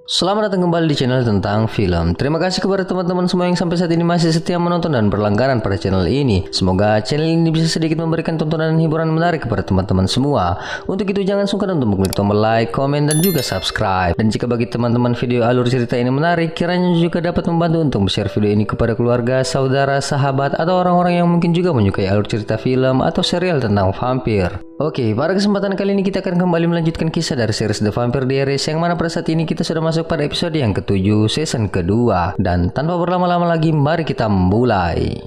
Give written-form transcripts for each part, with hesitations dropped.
Selamat datang kembali di channel tentang film. Terima kasih kepada teman-teman semua yang sampai saat ini masih setia menonton dan berlangganan pada channel ini. Semoga channel ini bisa sedikit memberikan tontonan dan hiburan menarik kepada teman-teman semua. Untuk itu jangan sungkan untuk mengklik tombol like, komen, dan juga subscribe. Dan jika bagi teman-teman video alur cerita ini menarik, kiranya juga dapat membantu untuk share video ini kepada keluarga, saudara, sahabat, atau orang-orang yang mungkin juga menyukai alur cerita film atau serial tentang vampir. Oke, pada kesempatan kali ini kita akan kembali melanjutkan kisah dari series The Vampire Diaries yang mana pada saat ini kita sudah masuk pada episode yang ke-7 season kedua. Dan tanpa berlama-lama lagi, mari kita mulai.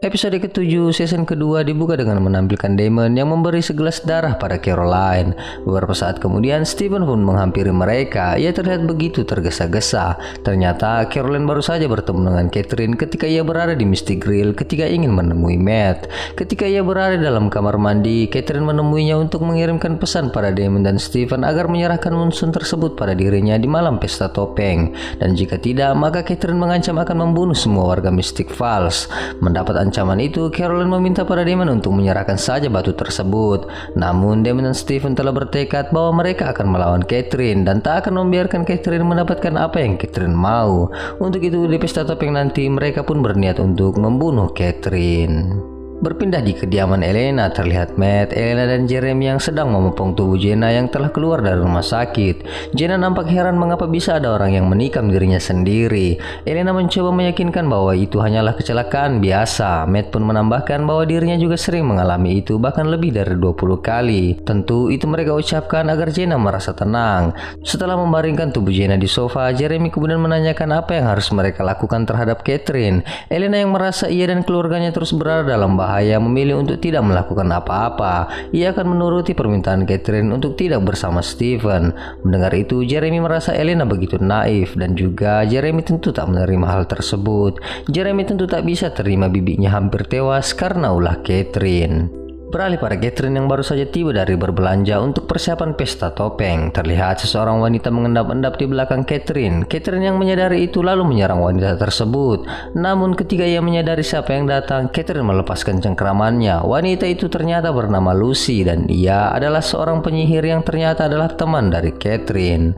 Episode ke-7 season kedua dibuka dengan menampilkan Damon yang memberi segelas darah pada Caroline. Beberapa saat kemudian Steven pun menghampiri mereka. Ia terlihat begitu tergesa-gesa. Ternyata Caroline baru saja bertemu dengan Catherine ketika ia berada di Mystic Grill ketika ingin menemui Matt. Ketika ia berada dalam kamar mandi, Catherine menemuinya untuk mengirimkan pesan pada Damon dan Steven agar menyerahkan Munsun tersebut pada dirinya di malam pesta topeng. Dan jika tidak, maka Catherine mengancam akan membunuh semua warga Mystic Falls. Mendapat ancaman itu, Caroline meminta pada Damon untuk menyerahkan saja batu tersebut. Namun Damon dan Steven telah bertekad bahwa mereka akan melawan Catherine dan tak akan membiarkan Catherine mendapatkan apa yang Catherine mau. Untuk itu di pesta topeng nanti mereka pun berniat untuk membunuh Catherine. Berpindah di kediaman Elena, terlihat Matt, Elena, dan Jeremy yang sedang memopong tubuh Jenna yang telah keluar dari rumah sakit. Jenna nampak heran mengapa bisa ada orang yang menikam dirinya sendiri. Elena mencoba meyakinkan bahwa itu hanyalah kecelakaan biasa. Matt pun menambahkan bahwa dirinya juga sering mengalami itu, bahkan lebih dari 20 kali. Tentu itu mereka ucapkan agar Jenna merasa tenang. Setelah membaringkan tubuh Jenna di sofa, Jeremy kemudian menanyakan apa yang harus mereka lakukan terhadap Catherine. Elena yang merasa ia dan keluarganya terus berada dalam bahaya memilih untuk tidak melakukan apa-apa. Ia akan menuruti permintaan Catherine untuk tidak bersama Steven. Mendengar itu, Jeremy merasa Elena begitu naif dan juga Jeremy tentu tak menerima hal tersebut. Jeremy tentu tak bisa terima bibinya hampir tewas karena ulah Catherine. Beralih pada Catherine yang baru saja tiba dari berbelanja untuk persiapan pesta topeng. Terlihat seseorang wanita mengendap-endap di belakang Catherine. Catherine yang menyadari itu lalu menyerang wanita tersebut. Namun ketika ia menyadari siapa yang datang, Catherine melepaskan cengkeramannya. Wanita itu ternyata bernama Lucy dan ia adalah seorang penyihir yang ternyata adalah teman dari Catherine.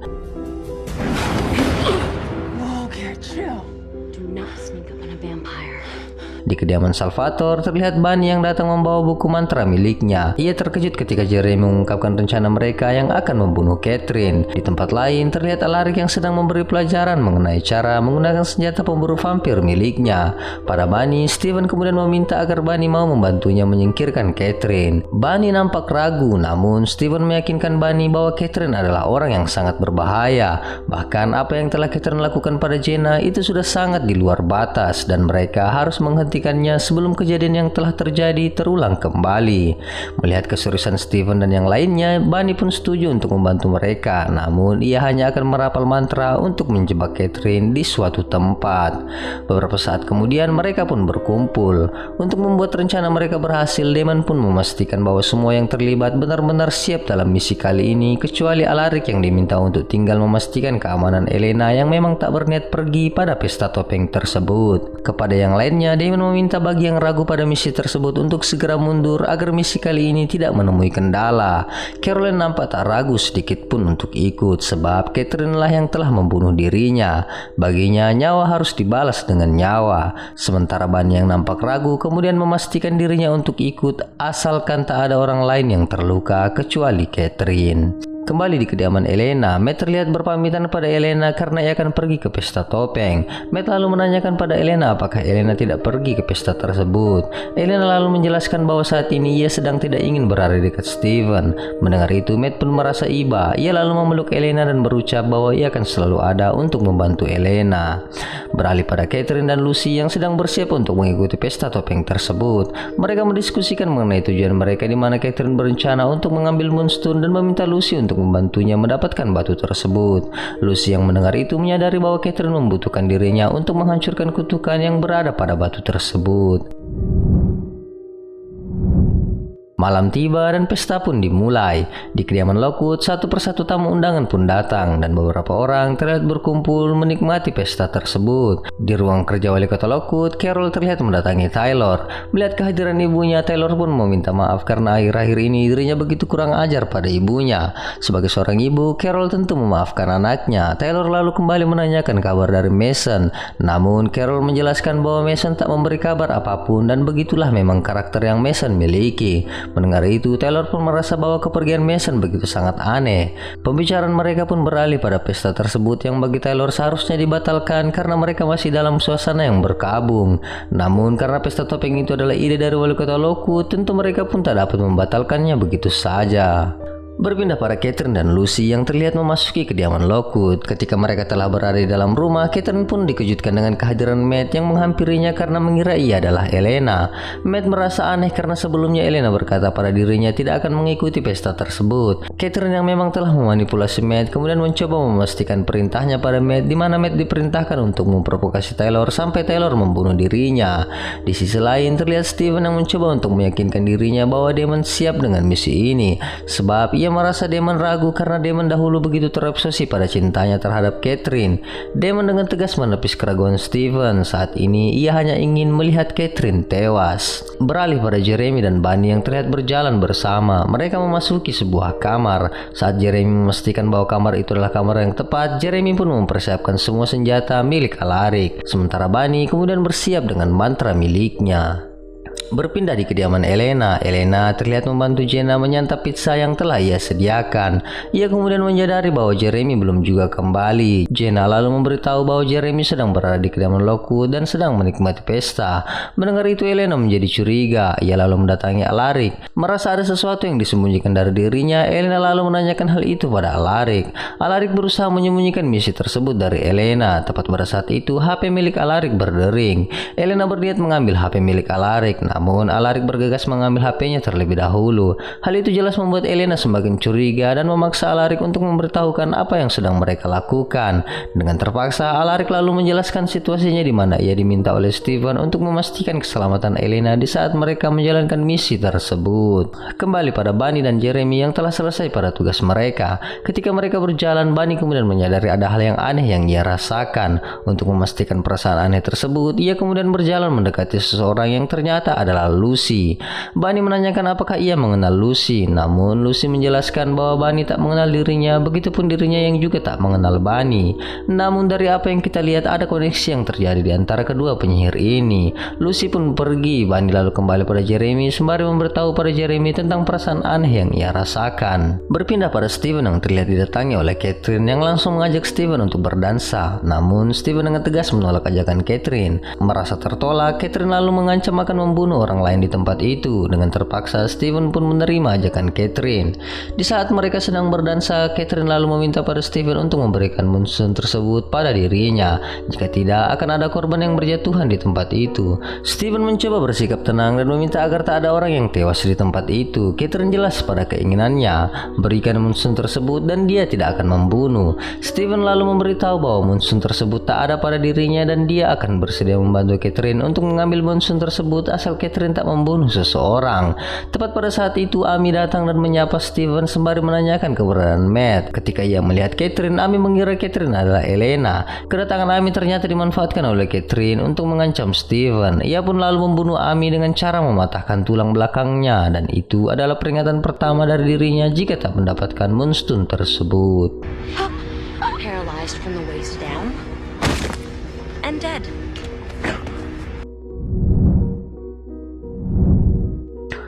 Di kediaman Salvatore, terlihat Bunny yang datang membawa buku mantra miliknya. Ia terkejut ketika Jeremy mengungkapkan rencana mereka yang akan membunuh Catherine. Di tempat lain, terlihat Alaric yang sedang memberi pelajaran mengenai cara menggunakan senjata pemburu vampir miliknya. Pada Bunny, Steven kemudian meminta agar Bunny mau membantunya menyingkirkan Catherine. Bunny nampak ragu, namun Steven meyakinkan Bunny bahwa Catherine adalah orang yang sangat berbahaya. Bahkan apa yang telah Catherine lakukan pada Jenna itu sudah sangat di luar batas dan mereka harus menghentikannya sebelum kejadian yang telah terjadi terulang kembali. Melihat keseriusan Steven dan yang lainnya, Bunny pun setuju untuk membantu mereka. Namun ia hanya akan merapal mantra untuk menjebak Catherine di suatu tempat. Beberapa saat kemudian mereka pun berkumpul. Untuk membuat rencana mereka berhasil, Damon pun memastikan bahwa semua yang terlibat benar-benar siap dalam misi kali ini, kecuali Alaric yang diminta untuk tinggal memastikan keamanan Elena yang memang tak berniat pergi pada pesta topeng tersebut. Kepada yang lainnya, Damon meminta bagi yang ragu pada misi tersebut untuk segera mundur agar misi kali ini tidak menemui kendala. Caroline nampak tak ragu sedikit pun untuk ikut sebab Catherine lah yang telah membunuh dirinya. Baginya nyawa harus dibalas dengan nyawa. Sementara Bunny yang nampak ragu kemudian memastikan dirinya untuk ikut asalkan tak ada orang lain yang terluka kecuali Catherine. Kembali di kediaman Elena, Matt terlihat berpamitan pada Elena karena ia akan pergi ke pesta topeng. Matt lalu menanyakan pada Elena apakah Elena tidak pergi ke pesta tersebut. Elena lalu menjelaskan bahwa saat ini ia sedang tidak ingin berada dekat Steven. Mendengar itu, Matt pun merasa iba. Ia lalu memeluk Elena dan berucap bahwa ia akan selalu ada untuk membantu Elena. Beralih pada Catherine dan Lucy yang sedang bersiap untuk mengikuti pesta topeng tersebut. Mereka mendiskusikan mengenai tujuan mereka, di mana Catherine berencana untuk mengambil Moonstone dan meminta Lucy untuk membantunya mendapatkan batu tersebut. Lucy yang mendengar itu menyadari bahwa Catherine membutuhkan dirinya untuk menghancurkan kutukan yang berada pada batu tersebut. Malam tiba dan pesta pun dimulai. Di kediaman Lockwood, satu persatu tamu undangan pun datang dan beberapa orang terlihat berkumpul menikmati pesta tersebut. Di ruang kerja wali kota Lockwood, Carol terlihat mendatangi Taylor. Melihat kehadiran ibunya, Taylor pun meminta maaf karena akhir-akhir ini dirinya begitu kurang ajar pada ibunya. Sebagai seorang ibu, Carol tentu memaafkan anaknya. Taylor lalu kembali menanyakan kabar dari Mason. Namun Carol menjelaskan bahwa Mason tak memberi kabar apapun dan begitulah memang karakter yang Mason miliki. Mendengar itu, Taylor pun merasa bahwa kepergian Mason begitu sangat aneh. Pembicaraan mereka pun beralih pada pesta tersebut yang bagi Taylor seharusnya dibatalkan karena mereka masih dalam suasana yang berkabung. Namun karena pesta topeng itu adalah ide dari wali kota Lockwood, tentu mereka pun tak dapat membatalkannya begitu saja. Berpindah pada Catherine dan Lucy yang terlihat memasuki kediaman Lockwood. Ketika mereka telah berada di dalam rumah, Catherine pun dikejutkan dengan kehadiran Matt yang menghampirinya karena mengira ia adalah Elena. Matt merasa aneh karena sebelumnya Elena berkata pada dirinya tidak akan mengikuti pesta tersebut. Catherine yang memang telah memanipulasi Matt kemudian mencoba memastikan perintahnya pada Matt, di mana Matt diperintahkan untuk memprovokasi Taylor sampai Taylor membunuh dirinya. Di sisi lain terlihat Steven yang mencoba untuk meyakinkan dirinya bahwa Damon siap dengan misi ini, sebab ia merasa Damon ragu karena Damon dahulu begitu terobsesi pada cintanya terhadap Catherine. Damon dengan tegas menepis keraguan Steven. Saat ini ia hanya ingin melihat Catherine tewas. Beralih pada Jeremy dan Bunny yang terlihat berjalan bersama. Mereka memasuki sebuah kamar. Saat Jeremy memastikan bahwa kamar itu adalah kamar yang tepat, Jeremy pun mempersiapkan semua senjata milik Alaric. Sementara Bunny kemudian bersiap dengan mantra miliknya. Berpindah di kediaman Elena. Elena terlihat membantu Jenna menyantap pizza yang telah ia sediakan. Ia kemudian menyadari bahwa Jeremy belum juga kembali. Jenna lalu memberitahu bahwa Jeremy sedang berada di kediaman Lockwood dan sedang menikmati pesta. Mendengar itu Elena menjadi curiga. Ia lalu mendatangi Alaric. Merasa ada sesuatu yang disembunyikan dari dirinya, Elena lalu menanyakan hal itu pada Alaric. Alaric berusaha menyembunyikan misi tersebut dari Elena. Tepat pada saat itu HP milik Alaric berdering. Elena berniat mengambil HP milik Alaric. Namun Alaric bergegas mengambil HP-nya terlebih dahulu. Hal itu jelas membuat Elena semakin curiga dan memaksa Alaric untuk memberitahukan apa yang sedang mereka lakukan. Dengan terpaksa, Alaric lalu menjelaskan situasinya di mana ia diminta oleh Steven untuk memastikan keselamatan Elena di saat mereka menjalankan misi tersebut. Kembali pada Bunny dan Jeremy yang telah selesai pada tugas mereka. Ketika mereka berjalan, Bunny kemudian menyadari ada hal yang aneh yang ia rasakan. Untuk memastikan perasaan aneh tersebut, ia kemudian berjalan mendekati seseorang yang ternyata adalah Lucy. Bunny menanyakan apakah ia mengenal Lucy, namun Lucy menjelaskan bahwa Bunny tak mengenal dirinya, begitupun dirinya yang juga tak mengenal Bunny. Namun dari apa yang kita lihat ada koneksi yang terjadi di antara kedua penyihir ini. Lucy pun pergi. Bunny lalu kembali pada Jeremy sembari memberitahu pada Jeremy tentang perasaan aneh yang ia rasakan. Berpindah pada Steven yang terlihat didatangi oleh Catherine yang langsung mengajak Steven untuk berdansa. Namun Steven dengan tegas menolak ajakan Catherine. Merasa tertolak, Catherine lalu mengancam akan membunuh orang lain di tempat itu. Dengan terpaksa, Steven pun menerima ajakan Catherine. Di saat mereka sedang berdansa, Catherine lalu meminta pada Steven untuk memberikan moonstone tersebut pada dirinya. Jika tidak, akan ada korban yang berjatuhan di tempat itu. Steven mencoba bersikap tenang dan meminta agar tak ada orang yang tewas di tempat itu. Catherine jelas pada keinginannya, berikan moonstone tersebut dan dia tidak akan membunuh. Steven lalu memberitahu bahwa moonstone tersebut tak ada pada dirinya dan dia akan bersedia membantu Catherine untuk mengambil moonstone tersebut asal Catherine tak membunuh seseorang. Tepat pada saat itu Amy datang dan menyapa Steven sembari menanyakan keberadaan Matt. Ketika ia melihat Catherine, Amy mengira Catherine adalah Elena. Kedatangan Amy ternyata dimanfaatkan oleh Catherine untuk mengancam Steven. Ia pun lalu membunuh Amy dengan cara mematahkan tulang belakangnya, dan itu adalah peringatan pertama dari dirinya jika tak mendapatkan moonstone tersebut. Paralyzed from the waist down and dead.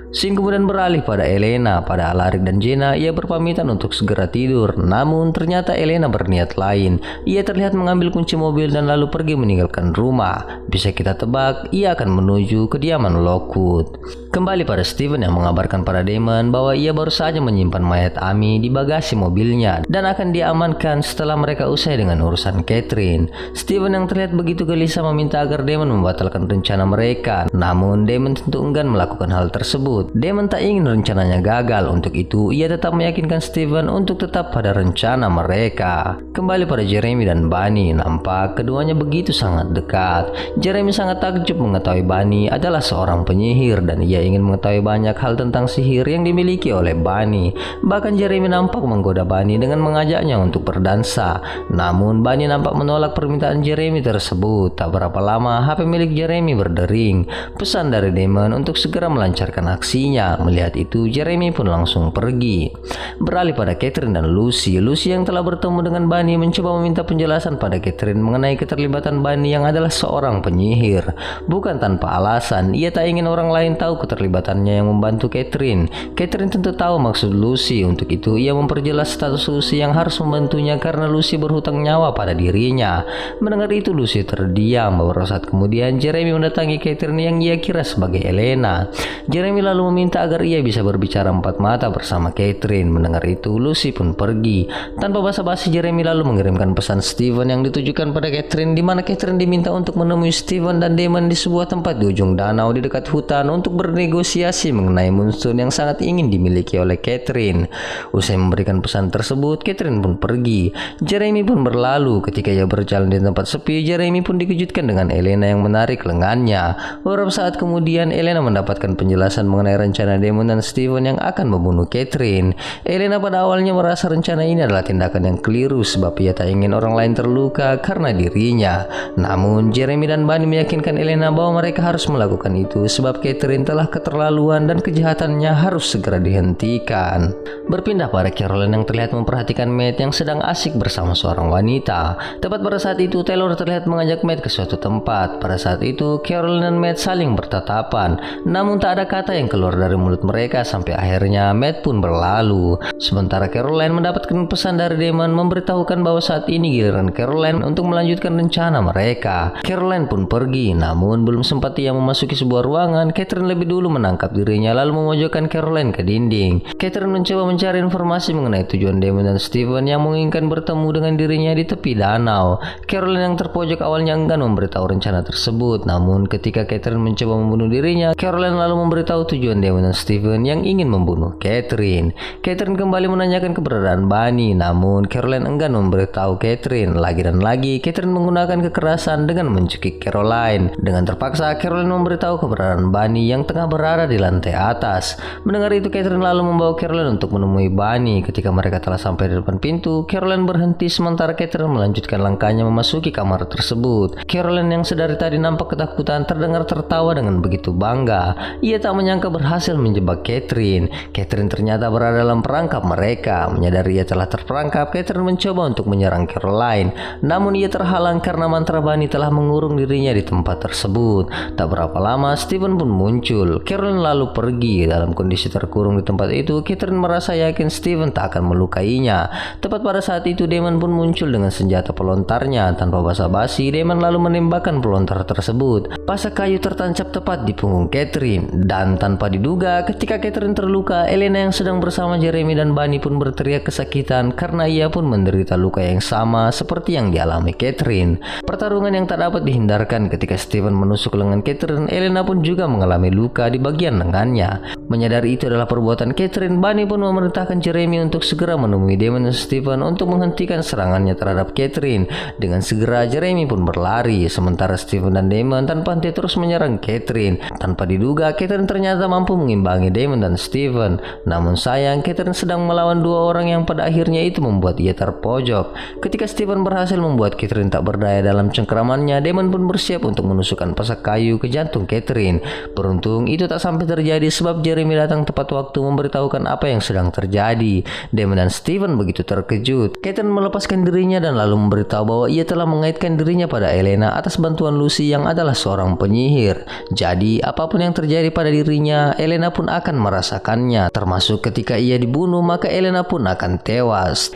Scene kemudian beralih pada Elena. Pada Alaric dan Jenna, ia berpamitan untuk segera tidur. Namun ternyata Elena berniat lain. Ia terlihat mengambil kunci mobil dan lalu pergi meninggalkan rumah. Bisa kita tebak, ia akan menuju kediaman Lockwood. Kembali pada Steven yang mengabarkan pada Damon bahwa ia baru saja menyimpan mayat Amy di bagasi mobilnya dan akan diamankan setelah mereka usai dengan urusan Catherine. Steven yang terlihat begitu gelisah meminta agar Damon membatalkan rencana mereka. Namun Damon tentu enggan melakukan hal tersebut. Damon tak ingin rencananya gagal. Untuk itu ia tetap meyakinkan Steven untuk tetap pada rencana mereka. Kembali pada Jeremy dan Bunny, nampak keduanya begitu sangat dekat. Jeremy sangat takjub mengetahui Bunny adalah seorang penyihir dan ia ingin mengetahui banyak hal tentang sihir yang dimiliki oleh Bunny. Bahkan Jeremy nampak menggoda Bunny dengan mengajaknya untuk berdansa. Namun Bunny nampak menolak permintaan Jeremy tersebut. Tak berapa lama HP milik Jeremy berdering. Pesan dari Damon untuk segera melancarkan aksinya. Melihat itu Jeremy pun langsung pergi. Beralih pada Catherine dan Lucy. Lucy yang telah bertemu dengan Bunny mencoba meminta penjelasan pada Catherine mengenai keterlibatan Bunny yang adalah seorang penyihir. Bukan tanpa alasan, ia tak ingin orang lain tahu keterlibatannya yang membantu Catherine. Catherine tentu tahu maksud Lucy. Untuk itu ia memperjelas status Lucy yang harus membantunya karena Lucy berhutang nyawa pada dirinya. Mendengar itu Lucy terdiam. Beberapa saat kemudian Jeremy mendatangi Catherine yang ia kira sebagai Elena. Jeremy lalu meminta agar ia bisa berbicara empat mata bersama Catherine. Mendengar itu Lucy pun pergi. Tanpa basa-basi Jeremy lalu mengirimkan pesan Steven yang ditujukan pada Catherine, di mana Catherine diminta untuk menemui Steven dan Damon di sebuah tempat di ujung danau di dekat hutan untuk bernegosiasi mengenai moonstone yang sangat ingin dimiliki oleh Catherine. Usai memberikan pesan tersebut, Catherine pun pergi. Jeremy pun berlalu. Ketika ia berjalan di tempat sepi, Jeremy pun dikejutkan dengan Elena yang menarik lengannya. Beberapa saat kemudian Elena mendapatkan penjelasan mengenai rencana Damon dan Steven yang akan membunuh Catherine. Elena pada awalnya merasa rencana ini adalah tindakan yang keliru sebab ia tak ingin orang lain terluka karena dirinya. Namun Jeremy dan Bunny meyakinkan Elena bahwa mereka harus melakukan itu sebab Catherine telah keterlaluan dan kejahatannya harus segera dihentikan. Berpindah pada Caroline yang terlihat memperhatikan Matt yang sedang asik bersama seorang wanita. Tepat pada saat itu Taylor terlihat mengajak Matt ke suatu tempat. Pada saat itu Caroline dan Matt saling bertatapan. Namun tak ada kata yang keluar dari mulut mereka sampai akhirnya Matt pun berlalu. Sementara Caroline mendapatkan pesan dari Damon memberitahukan bahwa saat ini giliran Caroline untuk melanjutkan rencana mereka. Caroline pun pergi. Namun belum sempat ia memasuki sebuah ruangan, Catherine lebih dulu menangkap dirinya lalu memojokkan Caroline ke dinding. Catherine mencoba mencari informasi mengenai tujuan Damon dan Steven yang menginginkan bertemu dengan dirinya di tepi danau. Caroline yang terpojok awalnya enggan memberitahu rencana tersebut. Namun ketika Catherine mencoba membunuh dirinya, Caroline lalu memberitahu tujuan Damon dan Steven yang ingin membunuh Catherine. Catherine kembali menanyakan keberadaan Bunny. Namun Caroline enggan memberitahu Catherine. Lagi dan lagi Catherine menggunakan kekerasan dengan mencekik Caroline. Dengan terpaksa Caroline memberitahu keberadaan Bunny yang tengah berada di lantai atas. Mendengar itu Catherine lalu membawa Caroline untuk menemui Bunny. Ketika mereka telah sampai di depan pintu, Caroline berhenti sementara Catherine melanjutkan langkahnya memasuki kamar tersebut. Caroline yang sedari tadi nampak ketakutan terdengar tertawa dengan begitu bangga. Ia tak menyangka berhasil menjebak Catherine. Catherine ternyata berada dalam perangkap mereka. Menyadari ia telah terperangkap, Catherine mencoba untuk menyerang Caroline. Namun ia terhalang karena mantra Bunny telah mengurung dirinya di tempat tersebut. Tak berapa lama Steven pun muncul. Caroline lalu pergi. Dalam kondisi terkurung di tempat itu, Catherine merasa yakin Steven tak akan melukainya. Tepat pada saat itu Damon pun muncul dengan senjata pelontarnya. Tanpa basa-basi Damon lalu menembakkan pelontar tersebut. Pasak kayu tertancap tepat di punggung Catherine. Dan tanpa diduga ketika Catherine terluka, Elena yang sedang bersama Jeremy dan Bunny pun berteriak kesakitan karena ia pun menderita luka yang sama seperti yang dialami Catherine. Pertarungan yang tak dapat dihindarkan ketika Steven menusuk lengan Catherine. Elena pun juga mengalami luka di bagian lengannya. Menyadari itu adalah perbuatan Catherine, Bunny pun memerintahkan Jeremy untuk segera menemui Damon dan Steven untuk menghentikan serangannya terhadap Catherine. Dengan segera Jeremy pun berlari, sementara Steven dan Damon tanpa henti terus menyerang Catherine. Tanpa diduga Catherine ternyata mampu mengimbangi Damon dan Steven. Namun sayang Catherine sedang melawan dua orang yang pada akhirnya itu membuat ia terpojok. Ketika Steven berhasil membuat Catherine tak berdaya dalam cengkeramannya, Damon pun bersiap untuk menusukkan pasak kayu ke jantung Catherine. Beruntung itu tak sampai terjadi sebab Jeremy datang tepat waktu memberitahukan apa yang sedang terjadi. Damon dan Steven begitu terkejut. Catherine melepaskan dirinya dan lalu memberitahu bahwa ia telah mengaitkan dirinya pada Elena atas bantuan Lucy yang adalah seorang penyihir. Jadi apapun yang terjadi pada dirinya, Elena pun akan merasakannya. Termasuk ketika ia dibunuh, maka Elena pun akan tewas.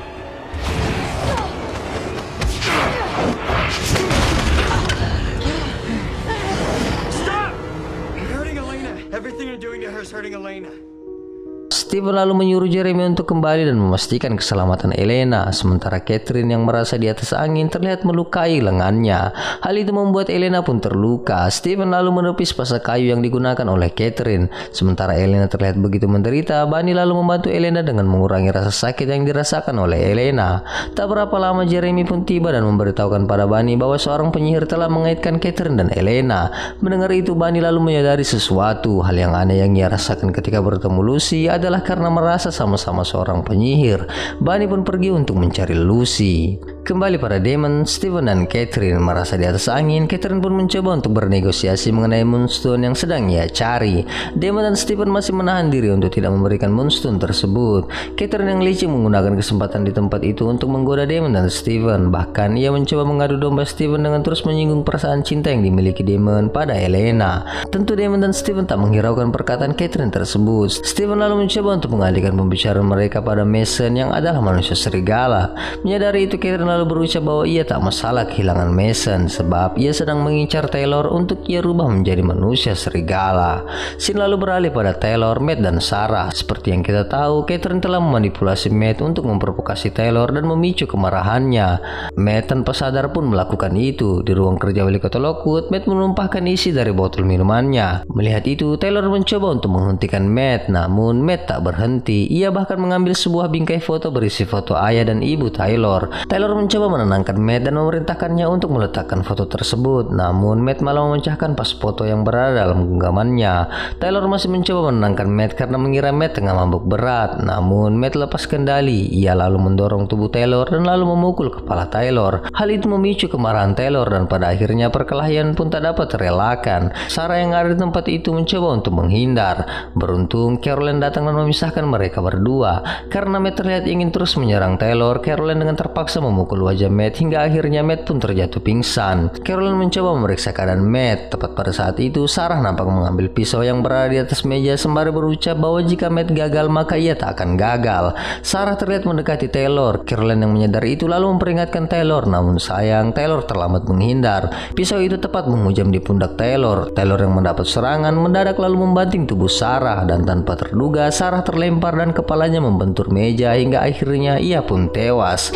Steven lalu menyuruh Jeremy untuk kembali dan memastikan keselamatan Elena, sementara Catherine yang merasa di atas angin terlihat melukai lengannya. Hal itu membuat Elena pun terluka. Steven lalu menepis pasak kayu yang digunakan oleh Catherine. Sementara Elena terlihat begitu menderita, Bunny lalu membantu Elena dengan mengurangi rasa sakit yang dirasakan oleh Elena. Tak berapa lama Jeremy pun tiba dan memberitahukan pada Bunny bahwa seorang penyihir telah mengaitkan Catherine dan Elena. Mendengar itu, Bunny lalu menyadari sesuatu. Hal yang aneh yang ia rasakan ketika bertemu Lucy adalah karena merasa sama-sama seorang penyihir. Bunny pun pergi untuk mencari Lucy. Kembali pada Damon, Steven dan Catherine merasa di atas angin. Catherine pun mencoba untuk bernegosiasi mengenai Moonstone yang sedang ia cari. Damon dan Steven masih menahan diri untuk tidak memberikan Moonstone tersebut. Catherine yang licik menggunakan kesempatan di tempat itu untuk menggoda Damon dan Steven. Bahkan ia mencoba mengadu domba Steven dengan terus menyinggung perasaan cinta yang dimiliki Damon pada Elena. Tentu Damon dan Steven tak menghiraukan perkataan Catherine tersebut. Steven lalu mencoba untuk mengalihkan pembicaraan mereka pada Mason yang adalah manusia serigala. Menyadari itu, Catherine lalu berucap bahwa ia tak masalah kehilangan Mason sebab ia sedang mengincar Taylor untuk ia rubah menjadi manusia serigala. Scene lalu beralih pada Taylor, Matt, dan Sarah. Seperti yang kita tahu, Catherine telah memanipulasi Matt untuk memprovokasi Taylor dan memicu kemarahannya. Matt tanpa sadar pun melakukan itu. Di ruang kerja wali kota Lockwood, Matt menumpahkan isi dari botol minumannya. Melihat itu, Taylor mencoba untuk menghentikan Matt, namun Matt tak berhenti. Ia bahkan mengambil sebuah bingkai foto berisi foto ayah dan ibu Taylor. Taylor mencoba menenangkan Matt dan memerintahkannya untuk meletakkan foto tersebut, namun Matt malah memecahkan pas foto yang berada dalam genggamannya. Taylor masih mencoba menenangkan Matt karena mengira Matt tengah mabuk berat, namun Matt lepas kendali. Ia lalu mendorong tubuh Taylor dan lalu memukul kepala Taylor. Hal itu memicu kemarahan Taylor dan pada akhirnya perkelahian pun tak dapat terelakkan. Sarah yang ada di tempat itu mencoba untuk menghindar. Beruntung Caroline datang dan memisahkan mereka berdua. Karena Matt terlihat ingin terus menyerang Taylor, Caroline dengan terpaksa memukul wajah Matt hingga akhirnya Matt pun terjatuh pingsan. Caroline mencoba memeriksa keadaan Matt. Tepat pada saat itu, Sarah nampak mengambil pisau yang berada di atas meja sembari berucap bahwa jika Matt gagal maka ia tak akan gagal. Sarah terlihat mendekati Taylor. Caroline yang menyadari itu lalu memperingatkan Taylor, namun sayang Taylor terlambat menghindar. Pisau itu tepat menghujam di pundak Taylor. Taylor yang mendapat serangan mendadak lalu membanting tubuh Sarah dan tanpa terduga Sarah terlempar dan kepalanya membentur meja hingga akhirnya ia pun tewas.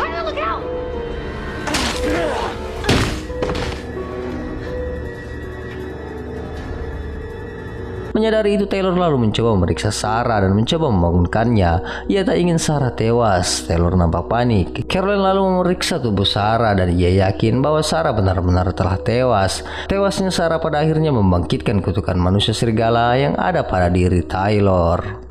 Menyadari itu, Taylor lalu mencoba memeriksa Sarah dan mencoba membangunkannya. Ia tak ingin Sarah tewas. Taylor nampak panik. Caroline lalu memeriksa tubuh Sarah dan ia yakin bahwa Sarah benar-benar telah tewas. Tewasnya Sarah pada akhirnya membangkitkan kutukan manusia serigala yang ada pada diri Taylor.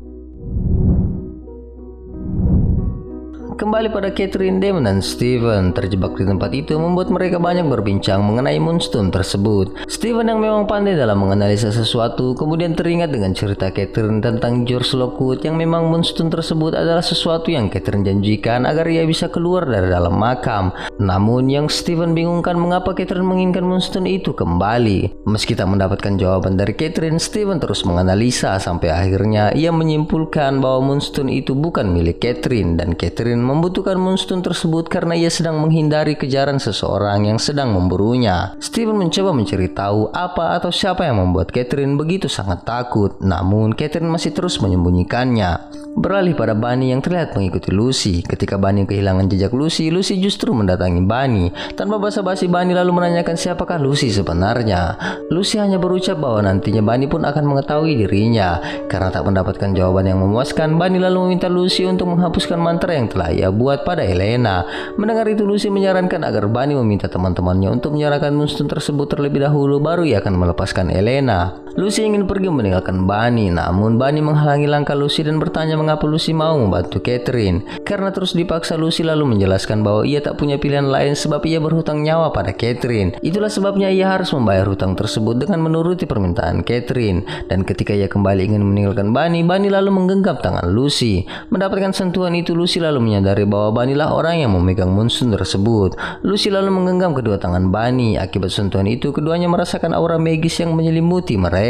Kembali pada Catherine, Damon, dan Steven terjebak di tempat itu membuat mereka banyak berbincang mengenai Moonstone tersebut. Steven yang memang pandai dalam menganalisa sesuatu kemudian teringat dengan cerita Catherine tentang George Lockwood yang memang Moonstone tersebut adalah sesuatu yang Catherine janjikan agar ia bisa keluar dari dalam makam. Namun yang Steven bingungkan mengapa Catherine menginginkan Moonstone itu kembali. Meski tak mendapatkan jawaban dari Catherine, Steven terus menganalisa sampai akhirnya ia menyimpulkan bahwa Moonstone itu bukan milik Catherine dan Catherine membutuhkan Moonstone tersebut karena ia sedang menghindari kejaran seseorang yang sedang memburunya. Steven mencoba mencari tahu apa atau siapa yang membuat Catherine begitu sangat takut, namun Catherine masih terus menyembunyikannya. Beralih pada Bunny yang terlihat mengikuti Lucy. Ketika Bunny kehilangan jejak Lucy, Lucy justru mendatangi Bunny. Tanpa basa-basi, Bunny lalu menanyakan siapakah Lucy sebenarnya. Lucy hanya berucap bahwa nantinya Bunny pun akan mengetahui dirinya. Karena tak mendapatkan jawaban yang memuaskan, Bunny lalu meminta Lucy untuk menghapuskan mantra yang telah ia buat pada Elena. Mendengar itu, Lucy menyarankan agar Bunny meminta teman-temannya untuk menyerahkan Moonstone tersebut terlebih dahulu, baru ia akan melepaskan Elena. Lucy ingin pergi meninggalkan Bunny, namun Bunny menghalangi langkah Lucy dan bertanya mengapa Lucy mau membantu Catherine. Karena terus dipaksa, Lucy lalu menjelaskan bahwa ia tak punya pilihan lain sebab ia berhutang nyawa pada Catherine. Itulah sebabnya ia harus membayar hutang tersebut dengan menuruti permintaan Catherine. Dan ketika ia kembali ingin meninggalkan Bunny, Bunny lalu menggenggam tangan Lucy. Mendapatkan sentuhan itu, Lucy lalu menyadari bahwa Bunny lah orang yang memegang Moonstone tersebut. Lucy lalu menggenggam kedua tangan Bunny. Akibat sentuhan itu, keduanya merasakan aura magis yang menyelimuti mereka.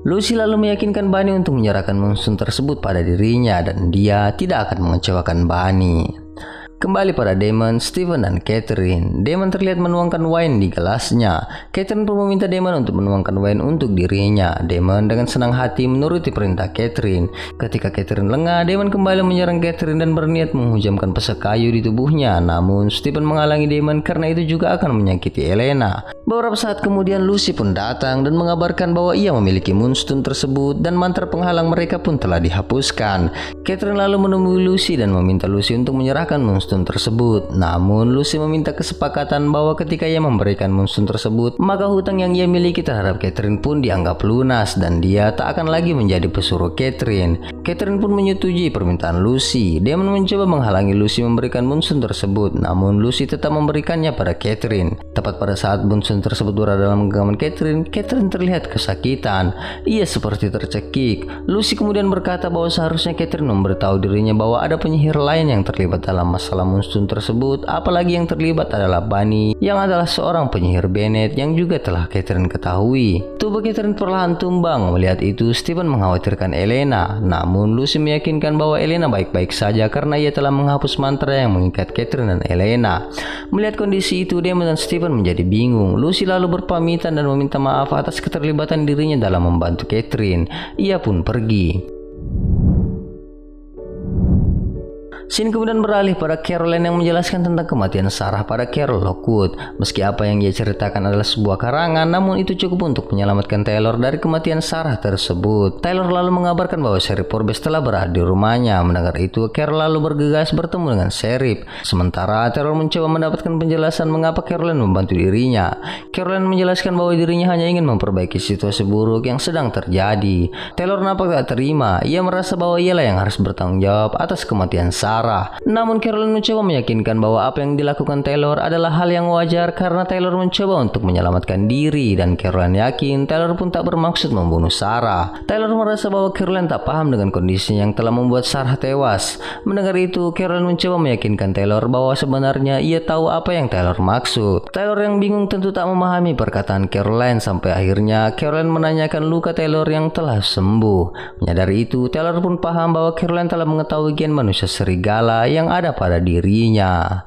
Lucy lalu meyakinkan Bunny untuk menyerahkan Moonstone tersebut pada dirinya dan dia tidak akan mengecewakan Bunny. Kembali pada Damon, Steven, dan Catherine. Damon terlihat menuangkan wine di gelasnya. Catherine pun meminta Damon untuk menuangkan wine untuk dirinya. Damon dengan senang hati menuruti perintah Catherine. Ketika Catherine lengah, Damon kembali menyerang Catherine dan berniat menghujamkan pesek kayu di tubuhnya. Namun Steven menghalangi Damon karena itu juga akan menyakiti Elena. Beberapa saat kemudian Lucy pun datang dan mengabarkan bahwa ia memiliki moonstone tersebut dan mantra penghalang mereka pun telah dihapuskan. Catherine lalu menemui Lucy dan meminta Lucy untuk menyerahkan moonstone tersebut. Namun Lucy meminta kesepakatan bahwa ketika ia memberikan moonstone tersebut, maka hutang yang ia miliki terhadap Catherine pun dianggap lunas dan dia tak akan lagi menjadi pesuruh Catherine. Catherine pun menyetujui permintaan Lucy. Damon mencoba menghalangi Lucy memberikan moonstone tersebut, namun Lucy tetap memberikannya pada Catherine. Tepat pada saat moonstone tersebut berada dalam genggaman Catherine, Catherine terlihat kesakitan. Ia seperti tercekik. Lucy kemudian berkata bahwa seharusnya Catherine memberitahu dirinya bahwa ada penyihir lain yang terlibat dalam masalah moonstone tersebut, apalagi yang terlibat adalah Bunny yang adalah seorang penyihir Bennett yang juga telah Catherine ketahui. Tubuh Catherine perlahan tumbang. Melihat itu, Steven mengkhawatirkan Elena. Namun Lucy meyakinkan bahwa Elena baik-baik saja karena ia telah menghapus mantra yang mengikat Catherine dan Elena. Melihat kondisi itu, Damon dan Steven menjadi bingung. Lucy lalu berpamitan dan meminta maaf atas keterlibatan dirinya dalam membantu Catherine. Ia pun pergi. Scene kemudian beralih pada Caroline yang menjelaskan tentang kematian Sarah pada Carol Lockwood. Meski apa yang ia ceritakan adalah sebuah karangan, namun itu cukup untuk menyelamatkan Taylor dari kematian Sarah tersebut. Taylor lalu mengabarkan bahwa Sheriff Forbes telah berada di rumahnya. Mendengar itu, Carol lalu bergegas bertemu dengan Sheriff. Sementara Taylor mencoba mendapatkan penjelasan mengapa Caroline membantu dirinya. Caroline menjelaskan bahwa dirinya hanya ingin memperbaiki situasi buruk yang sedang terjadi. Taylor nampak tak terima. Ia merasa bahwa ialah yang harus bertanggung jawab atas kematian Sarah. Namun Caroline mencoba meyakinkan bahwa apa yang dilakukan Taylor adalah hal yang wajar karena Taylor mencoba untuk menyelamatkan diri dan Caroline yakin Taylor pun tak bermaksud membunuh Sarah. Taylor merasa bahwa Caroline tak paham dengan kondisi yang telah membuat Sarah tewas. Mendengar itu, Caroline mencoba meyakinkan Taylor bahwa sebenarnya ia tahu apa yang Taylor maksud. Taylor yang bingung tentu tak memahami perkataan Caroline sampai akhirnya Caroline menanyakan luka Taylor yang telah sembuh. Menyadari itu, Taylor pun paham bahwa Caroline telah mengetahui gen manusia serigala yang ada pada dirinya.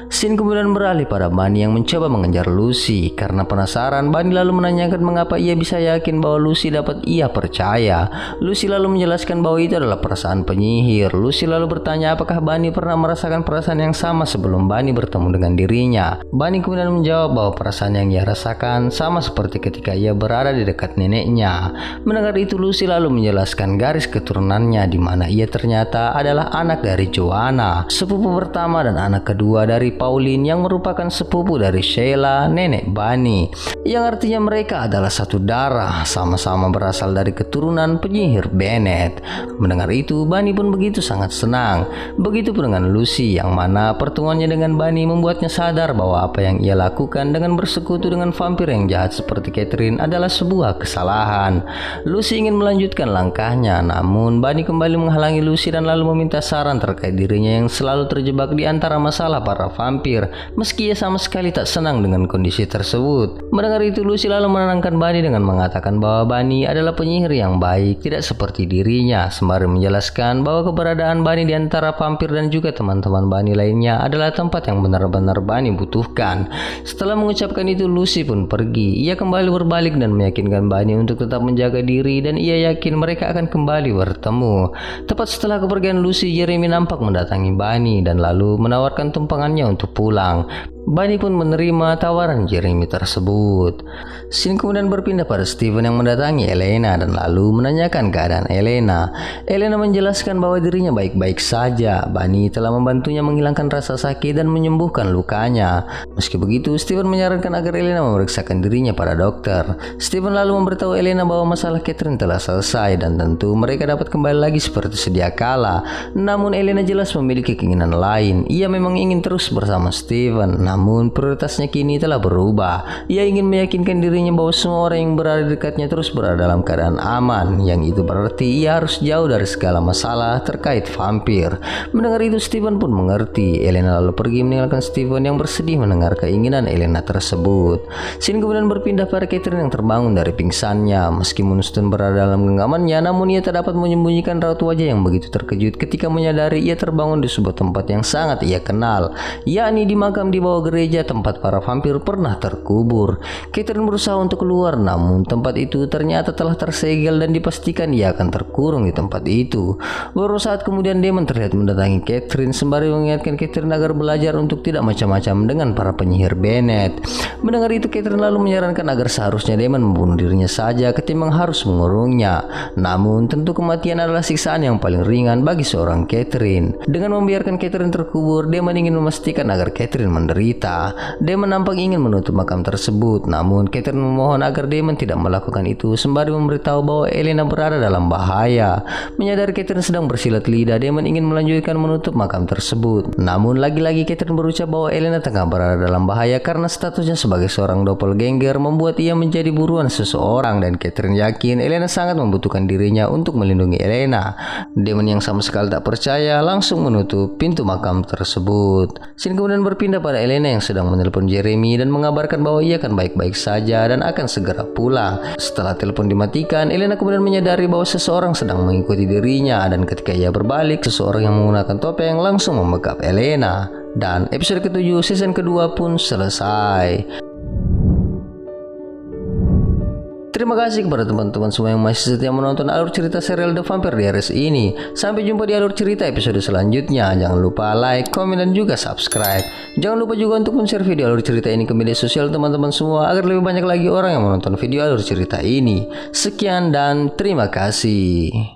Scene kemudian beralih pada Bunny yang mencoba mengejar Lucy. Karena penasaran, Bunny lalu menanyakan mengapa ia bisa yakin bahwa Lucy dapat ia percaya. Lucy lalu menjelaskan bahwa itu adalah perasaan penyihir. Lucy lalu bertanya apakah Bunny pernah merasakan perasaan yang sama sebelum Bunny bertemu dengan dirinya. Bunny kemudian menjawab bahwa perasaan yang ia rasakan sama seperti ketika ia berada di dekat neneknya. Mendengar itu, Lucy lalu menjelaskan garis keturunannya di mana ia ternyata adalah anak dari Joanna, sepupu pertama dan anak kedua dari Pauline yang merupakan sepupu dari Sheila, nenek Bunny, yang artinya mereka adalah satu darah, sama-sama berasal dari keturunan penyihir Bennett. Mendengar itu, Bunny pun begitu sangat senang. Begitupun dengan Lucy, yang mana pertemuannya dengan Bunny membuatnya sadar bahwa apa yang ia lakukan dengan bersekutu dengan vampir yang jahat seperti Catherine adalah sebuah kesalahan. Lucy ingin melanjutkan langkahnya, namun Bunny kembali menghalangi Lucy dan lalu meminta saran terkait dirinya yang selalu terjebak di antara masalah para vampir, meski ia sama sekali tak senang dengan kondisi tersebut. Mendengar itu, Lucy lalu menenangkan Bunny dengan mengatakan bahwa Bunny adalah penyihir yang baik, tidak seperti dirinya, sembari menjelaskan bahwa keberadaan Bunny di antara vampir dan juga teman-teman Bunny lainnya adalah tempat yang benar-benar Bunny butuhkan. Setelah mengucapkan itu, Lucy pun pergi. Ia kembali berbalik dan meyakinkan Bunny untuk tetap menjaga diri dan ia yakin mereka akan kembali bertemu. Tepat setelah kepergian Lucy, Jeremy nampak mendatangi Bunny dan lalu menawarkan tumpangannya untuk pulang. Bunny pun menerima tawaran Jeremy tersebut. Scene kemudian berpindah pada Steven yang mendatangi Elena dan lalu menanyakan keadaan Elena. Elena menjelaskan bahwa dirinya baik-baik saja. Bunny telah membantunya menghilangkan rasa sakit dan menyembuhkan lukanya. Meski begitu, Steven menyarankan agar Elena memeriksakan dirinya pada dokter. Steven lalu memberitahu Elena bahwa masalah Catherine telah selesai dan tentu mereka dapat kembali lagi seperti sedia kala. Namun Elena jelas memiliki keinginan lain. Ia memang ingin terus bersama Steven. Namun prioritasnya kini telah berubah. Ia ingin meyakinkan dirinya bahwa semua orang yang berada di dekatnya terus berada dalam keadaan aman, yang itu berarti ia harus jauh dari segala masalah terkait vampir. Mendengar itu Steven pun mengerti. Elena lalu pergi meninggalkan Steven yang bersedih mendengar keinginan Elena tersebut. Scene kemudian berpindah pada Catherine yang terbangun dari pingsannya. Meski Moonstone berada dalam genggamannya, namun ia tak dapat menyembunyikan raut wajah yang begitu terkejut ketika menyadari ia terbangun di sebuah tempat yang sangat ia kenal, yakni di makam di bawah gereja tempat para vampir pernah terkubur. Catherine berusaha untuk keluar, namun tempat itu ternyata telah tersegel dan dipastikan ia akan terkurung di tempat itu. Beberapa saat kemudian Damon terlihat mendatangi Catherine sembari mengingatkan Catherine agar belajar untuk tidak macam-macam dengan para penyihir Bennett. Mendengar itu Catherine lalu menyarankan agar seharusnya Damon membunuh dirinya saja ketimbang harus mengurungnya. Namun tentu kematian adalah siksaan yang paling ringan bagi seorang Catherine. Dengan membiarkan Catherine terkubur, Damon ingin memastikan agar Catherine menderita. Damon nampak ingin menutup makam tersebut, namun Catherine memohon agar Damon tidak melakukan itu sembari memberitahu bahwa Elena berada dalam bahaya. Menyadari Catherine sedang bersilat lidah, Damon ingin melanjutkan menutup makam tersebut. Namun lagi-lagi Catherine berucap bahwa Elena tengah berada dalam bahaya karena statusnya sebagai seorang doppelganger membuat ia menjadi buruan seseorang, dan Catherine yakin Elena sangat membutuhkan dirinya untuk melindungi Elena. Damon yang sama sekali tak percaya langsung menutup pintu makam tersebut. Scene kemudian berpindah pada Elena yang sedang menelpon Jeremy dan mengabarkan bahwa ia akan baik-baik saja dan akan segera pulang. Setelah telepon dimatikan, Elena kemudian menyadari bahwa seseorang sedang mengikuti dirinya, dan ketika ia berbalik, seseorang yang menggunakan topeng langsung membekap Elena. Dan episode ke-7 season kedua pun selesai. Terima kasih kepada teman-teman semua yang masih setia menonton alur cerita serial The Vampire Diaries ini. Sampai jumpa di alur cerita episode selanjutnya. Jangan lupa like, komen, dan juga subscribe. Jangan lupa juga untuk men-share video alur cerita ini ke media sosial teman-teman semua agar lebih banyak lagi orang yang menonton video alur cerita ini. Sekian dan terima kasih.